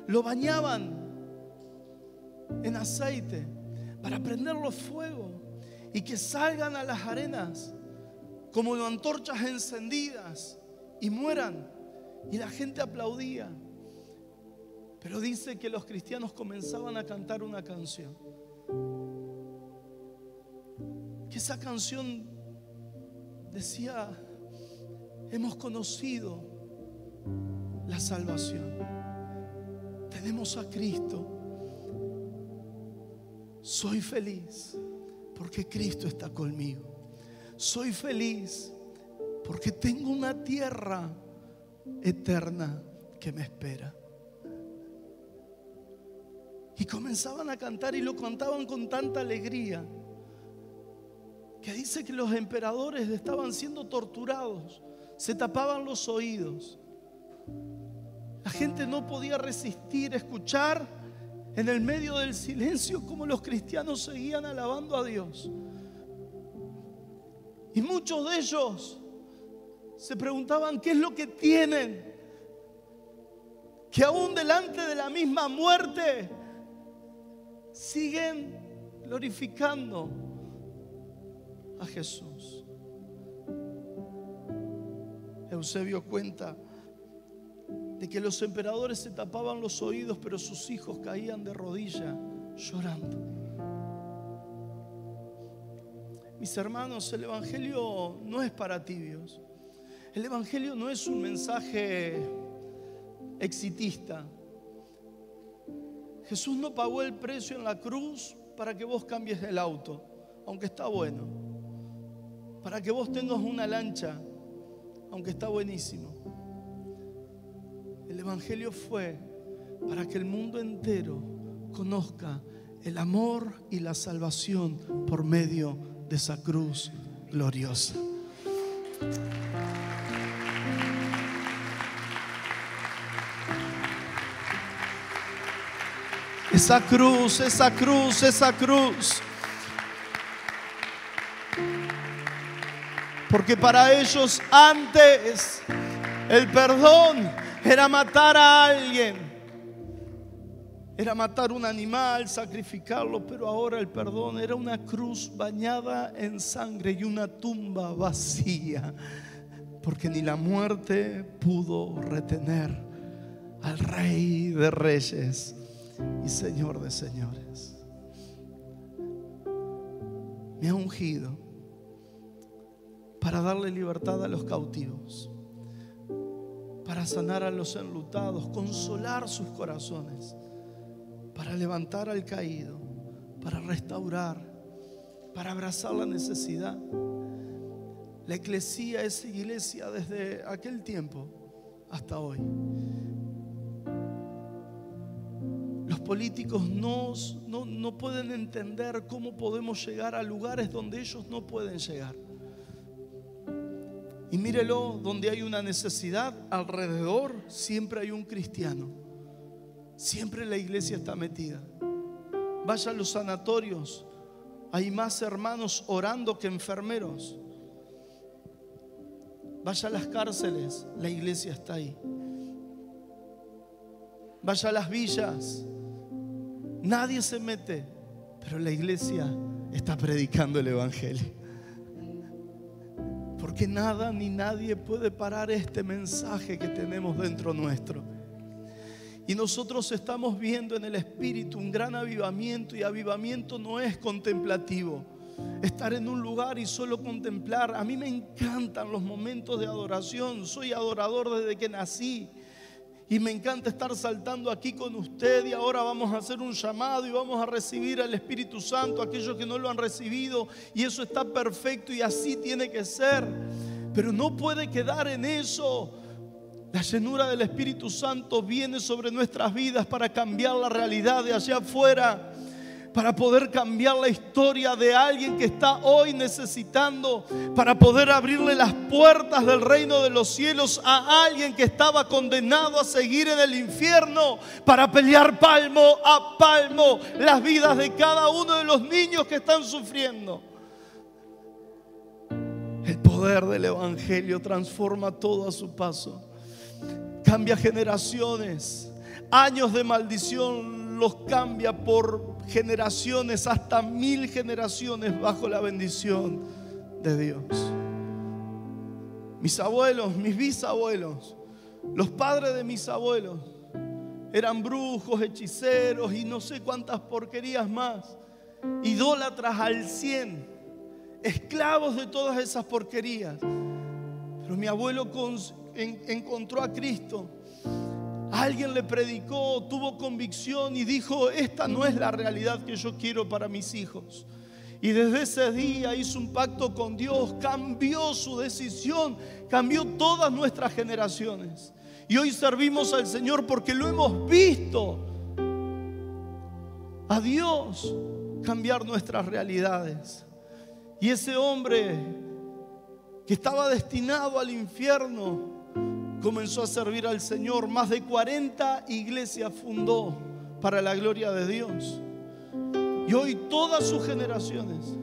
lo bañaban en aceite para prenderlo fuego y que salgan a las arenas como antorchas encendidas y mueran. Y la gente aplaudía. Pero dice que los cristianos comenzaban a cantar una canción. Que esa canción decía: hemos conocido la salvación. Tenemos a Cristo. Soy feliz porque Cristo está conmigo. Soy feliz porque tengo una tierra eterna que me espera. Y comenzaban a cantar y lo cantaban con tanta alegría que dice que los emperadores estaban siendo torturados, se tapaban los oídos. La gente no podía resistir escuchar en el medio del silencio cómo los cristianos seguían alabando a Dios. Y muchos de ellos se preguntaban qué es lo que tienen, que aún delante de la misma muerte siguen glorificando a Jesús. Eusebio cuenta de que los emperadores se tapaban los oídos, pero sus hijos caían de rodillas llorando. Mis hermanos, el evangelio no es para tibios. El evangelio no es un mensaje exitista. Jesús no pagó el precio en la cruz para que vos cambies el auto, aunque está bueno. Para que vos tengas una lancha, aunque está buenísimo. El evangelio fue para que el mundo entero conozca el amor y la salvación por medio de esa cruz gloriosa. Esa cruz, esa cruz, esa cruz. Porque para ellos antes el perdón era matar a alguien, era matar un animal, sacrificarlo, pero ahora el perdón era una cruz bañada en sangre y una tumba vacía, porque ni la muerte pudo retener al Rey de Reyes y Señor de señores. Me ha ungido para darle libertad a los cautivos, para sanar a los enlutados, consolar sus corazones, para levantar al caído, para restaurar, para abrazar la necesidad. La eclesía es iglesia desde aquel tiempo hasta hoy. Los políticos no pueden entender cómo podemos llegar a lugares donde ellos no pueden llegar. Y mírelo, donde hay una necesidad, alrededor siempre hay un cristiano. Siempre la iglesia está metida. Vaya a los sanatorios, hay más hermanos orando que enfermeros. Vaya a las cárceles, la iglesia está ahí. Vaya a las villas, nadie se mete, pero la iglesia está predicando el evangelio. Porque nada ni nadie puede parar este mensaje que tenemos dentro nuestro. Y nosotros estamos viendo en el Espíritu un gran avivamiento. Y avivamiento no es contemplativo, estar en un lugar y solo contemplar. A mí me encantan los momentos de adoración. Soy adorador desde que nací. Y me encanta estar saltando aquí con usted. Y ahora vamos a hacer un llamado y vamos a recibir al Espíritu Santo, aquellos que no lo han recibido. Y eso está perfecto y así tiene que ser. Pero no puede quedar en eso. La llenura del Espíritu Santo viene sobre nuestras vidas para cambiar la realidad de allá afuera, para poder cambiar la historia de alguien que está hoy necesitando, para poder abrirle las puertas del reino de los cielos a alguien que estaba condenado a seguir en el infierno, para pelear palmo a palmo las vidas de cada uno de los niños que están sufriendo. El poder del evangelio transforma todo a su paso, cambia generaciones. Años de maldición los cambia por generaciones, hasta 1000 generaciones bajo la bendición de Dios. Mis abuelos, mis bisabuelos, los padres de mis abuelos eran brujos, hechiceros y no sé cuántas porquerías más, idólatras al 100, esclavos de todas esas porquerías. Pero mi abuelo encontró a Cristo. Alguien le predicó, tuvo convicción y dijo: esta no es la realidad que yo quiero para mis hijos. Y desde ese día hizo un pacto con Dios, cambió su decisión, cambió todas nuestras generaciones. Y hoy servimos al Señor porque lo hemos visto a Dios cambiar nuestras realidades. Y ese hombre que estaba destinado al infierno comenzó a servir al Señor. Más de 40 iglesias fundó para la gloria de Dios. Y hoy todas sus generaciones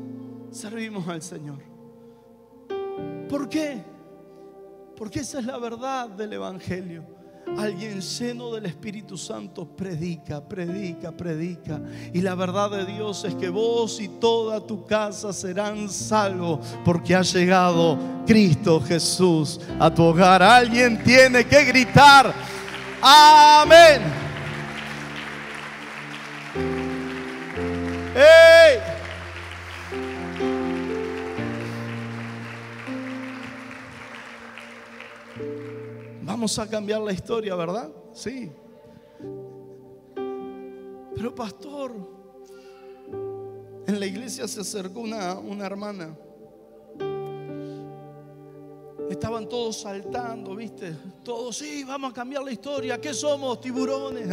servimos al Señor. ¿Por qué? Porque esa es la verdad del Evangelio. Alguien lleno del Espíritu Santo predica, predica, predica. Y la verdad de Dios es que vos y toda tu casa serán salvos, porque ha llegado Cristo Jesús a tu hogar. Alguien tiene que gritar amén. ¡Hey! Vamos a cambiar la historia, ¿verdad? Sí. Pero pastor, en la iglesia se acercó una hermana. Estaban todos saltando, ¿viste? Todos, sí, vamos a cambiar la historia. ¿Qué somos? ¿Tiburones?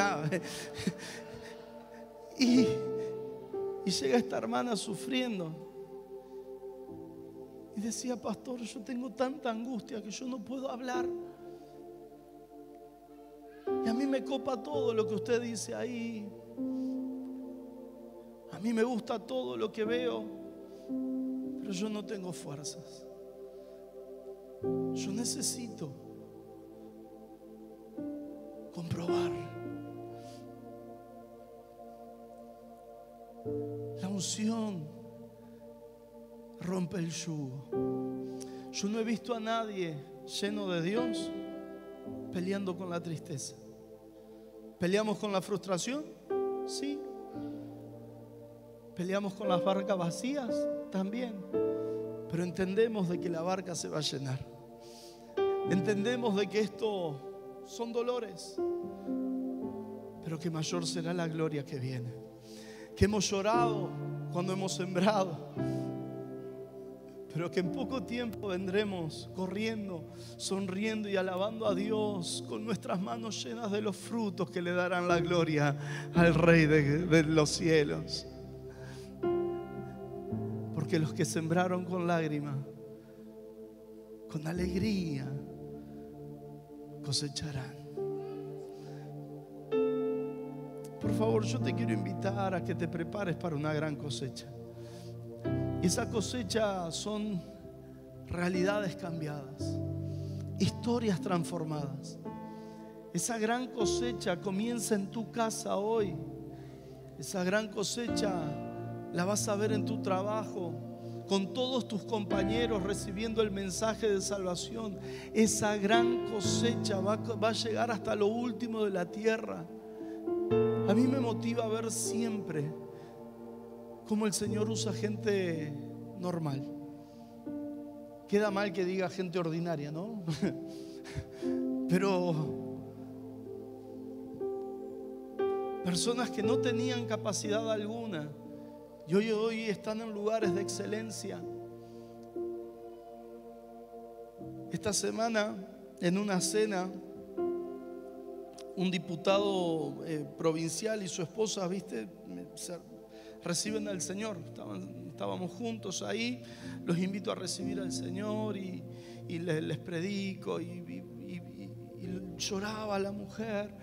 Y llega esta hermana sufriendo. Y decía, pastor, yo tengo tanta angustia que yo no puedo hablar. Y a mí me copa todo lo que usted dice ahí. A mí me gusta todo lo que veo, pero yo no tengo fuerzas. Yo necesito comprobar. La unción rompe el yugo. Yo no he visto a nadie lleno de Dios peleando con la tristeza. ¿Peleamos con la frustración? Sí. ¿Peleamos con las barcas vacías? También. Pero entendemos de que la barca se va a llenar. Entendemos de que esto son dolores, pero que mayor será la gloria que viene. Que hemos llorado cuando hemos sembrado, pero que en poco tiempo vendremos corriendo, sonriendo y alabando a Dios con nuestras manos llenas de los frutos que le darán la gloria al Rey de los cielos. Porque los que sembraron con lágrimas, con alegría, cosecharán. Por favor, yo te quiero invitar a que te prepares para una gran cosecha. Y esa cosecha son realidades cambiadas, historias transformadas. Esa gran cosecha comienza en tu casa hoy. Esa gran cosecha la vas a ver en tu trabajo, con todos tus compañeros recibiendo el mensaje de salvación. Esa gran cosecha va a llegar hasta lo último de la tierra. A mí me motiva a ver siempre cómo el Señor usa gente normal. Queda mal que diga gente ordinaria, ¿no? Pero personas que no tenían capacidad alguna y hoy están en lugares de excelencia. Esta semana, en una cena, un diputado provincial y su esposa, ¿viste? Reciben al Señor. Estábamos juntos ahí. Los invito a recibir al Señor y les predico y lloraba la mujer.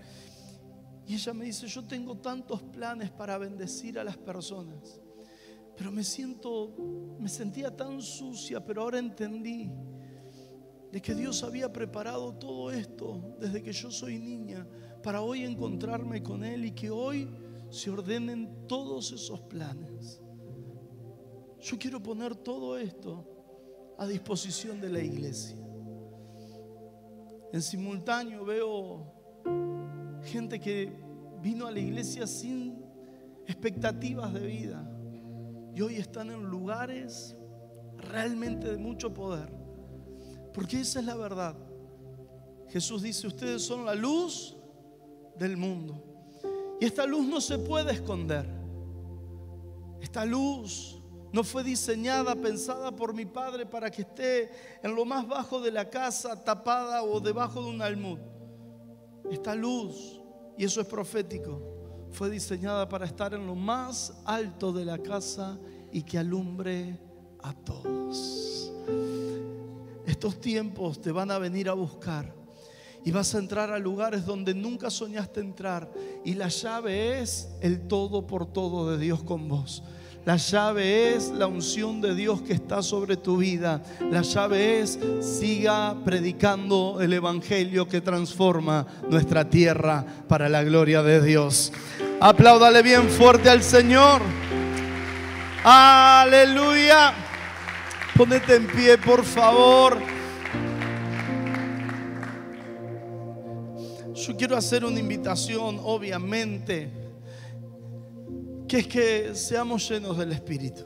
Y ella me dice, yo tengo tantos planes para bendecir a las personas, pero me sentía tan sucia, pero ahora entendí de que Dios había preparado todo esto desde que yo soy niña para hoy encontrarme con Él y que hoy se ordenen todos esos planes. Yo quiero poner todo esto a disposición de la iglesia. En simultáneo veo gente que vino a la iglesia sin expectativas de vida y hoy están en lugares realmente de mucho poder, porque esa es la verdad. Jesús dice, ustedes son la luz del mundo y esta luz no se puede esconder. Esta luz no fue diseñada, pensada por mi Padre para que esté en lo más bajo de la casa, tapada o debajo de un almud. Esta luz, y eso es profético, fue diseñada para estar en lo más alto de la casa y que alumbre a todos. Estos tiempos te van a venir a buscar y vas a entrar a lugares donde nunca soñaste entrar, y la llave es el todo por todo de Dios con vos. La llave es la unción de Dios que está sobre tu vida. La llave es: siga predicando el evangelio que transforma nuestra tierra para la gloria de Dios. Apláudale bien fuerte al Señor. Aleluya. Ponete en pie, por favor. Yo quiero hacer una invitación, obviamente, que es que seamos llenos del Espíritu.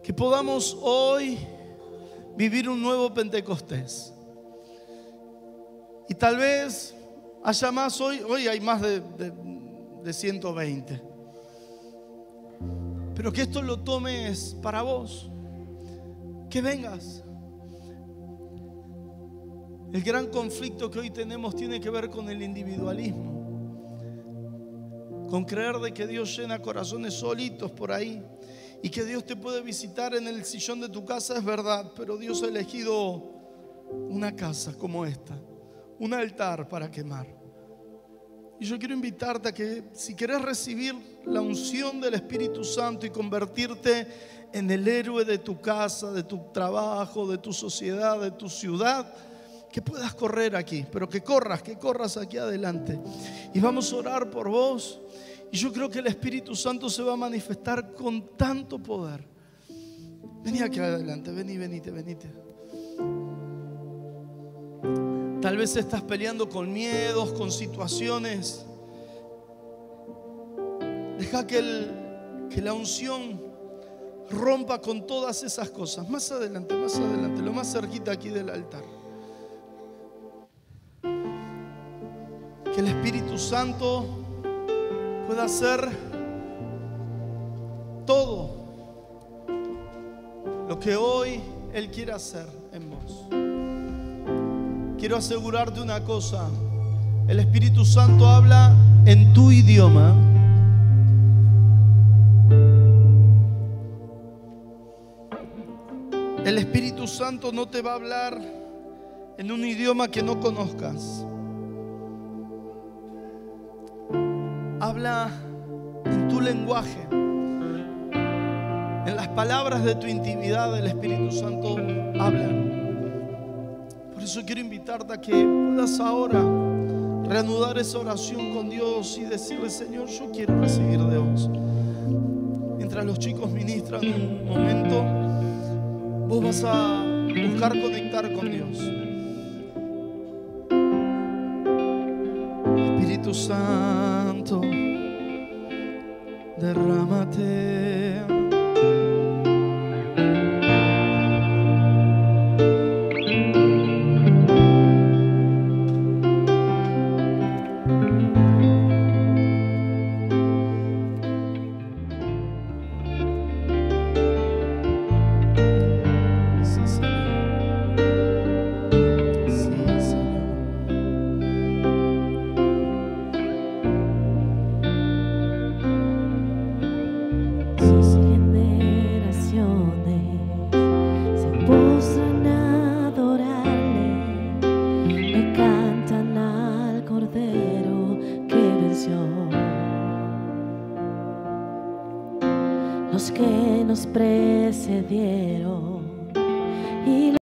Que podamos hoy vivir un nuevo Pentecostés. Y tal vez haya más hoy hay más de 120. Pero que esto lo tomes para vos. Que vengas. El gran conflicto que hoy tenemos tiene que ver con el individualismo, con creer de que Dios llena corazones solitos por ahí, y que Dios te puede visitar en el sillón de tu casa, es verdad, pero Dios ha elegido una casa como esta, un altar para quemar. Y yo quiero invitarte a que, si querés recibir la unción del Espíritu Santo y convertirte en el héroe de tu casa, de tu trabajo, de tu sociedad, de tu ciudad, que puedas correr aquí, pero que corras aquí adelante. Y vamos a orar por vos. Y yo creo que el Espíritu Santo se va a manifestar con tanto poder. Vení aquí adelante, venite. Tal vez estás peleando con miedos, con situaciones. Deja que la unción rompa con todas esas cosas. Más adelante, lo más cerquita aquí del altar. Que el Espíritu Santo pueda hacer todo lo que hoy Él quiere hacer en vos. Quiero asegurarte una cosa: el Espíritu Santo habla en tu idioma. El Espíritu Santo no te va a hablar en un idioma que no conozcas. Habla en tu lenguaje, en las palabras de tu intimidad. El Espíritu Santo habla. Por eso quiero invitarte a que puedas ahora reanudar esa oración con Dios y decirle: Señor, yo quiero recibir de vos. Mientras los chicos ministran un momento, vos vas a buscar conectar con Dios. Espíritu Santo, derrámate.